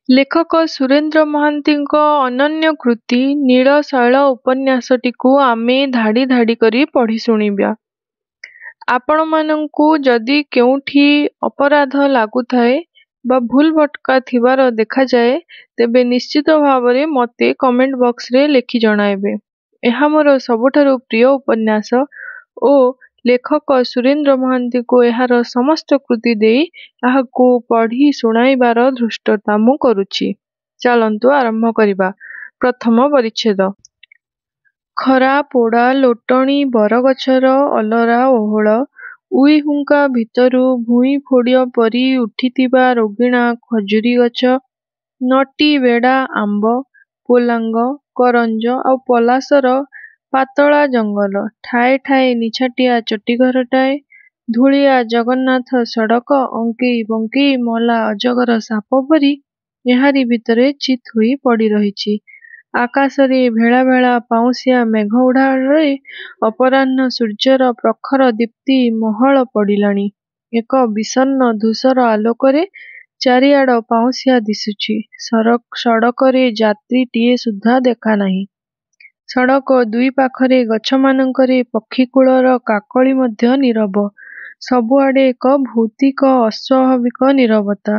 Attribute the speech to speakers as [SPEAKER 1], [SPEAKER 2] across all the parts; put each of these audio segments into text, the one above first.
[SPEAKER 1] ଲେଖକ ସୁରେନ୍ଦ୍ର ମହାନ୍ତିଙ୍କ ଅନନ୍ୟ କୃତି ନୀଳ-ଶୈଳ ଉପନ୍ୟାସଟିକୁ ଆମେ ଧାଡ଼ି ଧାଡ଼ି କରି ପଢ଼ି ଶୁଣିବା। ଆପଣମାନଙ୍କୁ ଯଦି କେଉଁଠି ଅପରାଧ ଲାଗୁଥାଏ ବା ଭୁଲ ଭଟକା ଥିବାର ଦେଖାଯାଏ, ତେବେ ନିଶ୍ଚିତ ଭାବରେ ମୋତେ କମେଣ୍ଟ ବକ୍ସରେ ଲେଖି ଜଣାଇବେ। ଏହା ମୋର ସବୁଠାରୁ ପ୍ରିୟ ଉପନ୍ୟାସ ଓ ଲେଖକ ସୁରେନ୍ଦ୍ର ମହାନ୍ତିଙ୍କୁ ଏହାର ସମସ୍ତ କୃତି ଦେଇ ଏହାକୁ ପଢ଼ି ଶୁଣାଇବାର ଧୃଷ୍ଟତା ମୁଁ କରୁଛି। ଚାଲନ୍ତୁ ଆରମ୍ଭ କରିବା। ପ୍ରଥମ ପରିଚ୍ଛେଦ। ଖରା ପୋଡ଼ା ଲୋଟଣୀ ବରଗଛର ଅଲରା ଓହଳ, ଉଇହୁଙ୍କା ଭିତରୁ ଭୂଇଁ ଫୋଡ଼ ପରି ଉଠିଥିବା ରୋଗିଣା ଖଜୁରୀ ଗଛ, ନଟି ବେଡ଼ା ଆମ୍ବ, ପୋଲାଙ୍ଗ, କରଞ୍ଜ ଆଉ ପଲାଶର ପାତଳା ଜଙ୍ଗଲ, ଠାଏ ଠାଏ ନିଛାଟିଆ ଚଟିଘରଟାଏ, ଧୂଳିଆ ଜଗନ୍ନାଥ ସଡ଼କ, ଅଙ୍କେଇ ବଙ୍କେଇ ମଲା ଅଜଗର ସାପ ପରି ଏହାରି ଭିତରେ ଚିତ୍ ହୋଇ ପଡ଼ି ରହିଛି। ଆକାଶରେ ଭେଳା ଭେଳା ପାଉଁଶିଆ ମେଘ ଉଡ଼ାଳରେ ଅପରାହ୍ନ ସୂର୍ଯ୍ୟର ପ୍ରଖର ଦୀପ୍ତି ମହଳ ପଡ଼ିଲାଣି। ଏକ ବିଷଣ୍ଣ ଧୂସର ଆଲୋକରେ ଚାରିଆଡ଼ ପାଉଁଶିଆ ଦିଶୁଛି। ସଡ଼କରେ ଯାତ୍ରୀଟିଏ ସୁଦ୍ଧା ଦେଖା ନାହିଁ। ସଡ଼କ ଦୁଇ ପାଖରେ ଗଛମାନଙ୍କରେ ପକ୍ଷୀକୁଳର କାକଳି ମଧ୍ୟ ନୀରବ। ସବୁଆଡ଼େ ଏକ ଭୌତିକ ଅସ୍ୱାଭାବିକ ନୀରବତା।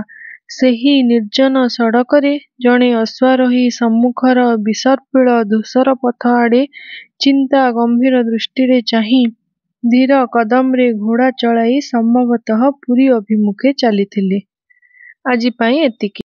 [SPEAKER 1] ସେହି ନିର୍ଜନ ସଡ଼କରେ ଜଣେ ଅଶ୍ୱାରୋହୀ ସମ୍ମୁଖର ବିସର୍ପିଳ ଧୂସର ପଥ ଆଡ଼େ ଚିନ୍ତା ଗମ୍ଭୀର ଦୃଷ୍ଟିରେ ଚାହିଁ ଧୀର କଦମରେ ଘୋଡ଼ା ଚଳାଇ ସମ୍ଭବତଃ ପୁରୀ ଅଭିମୁଖେ ଚାଲିଥିଲେ। ଆଜି ପାଇଁ ଏତିକି।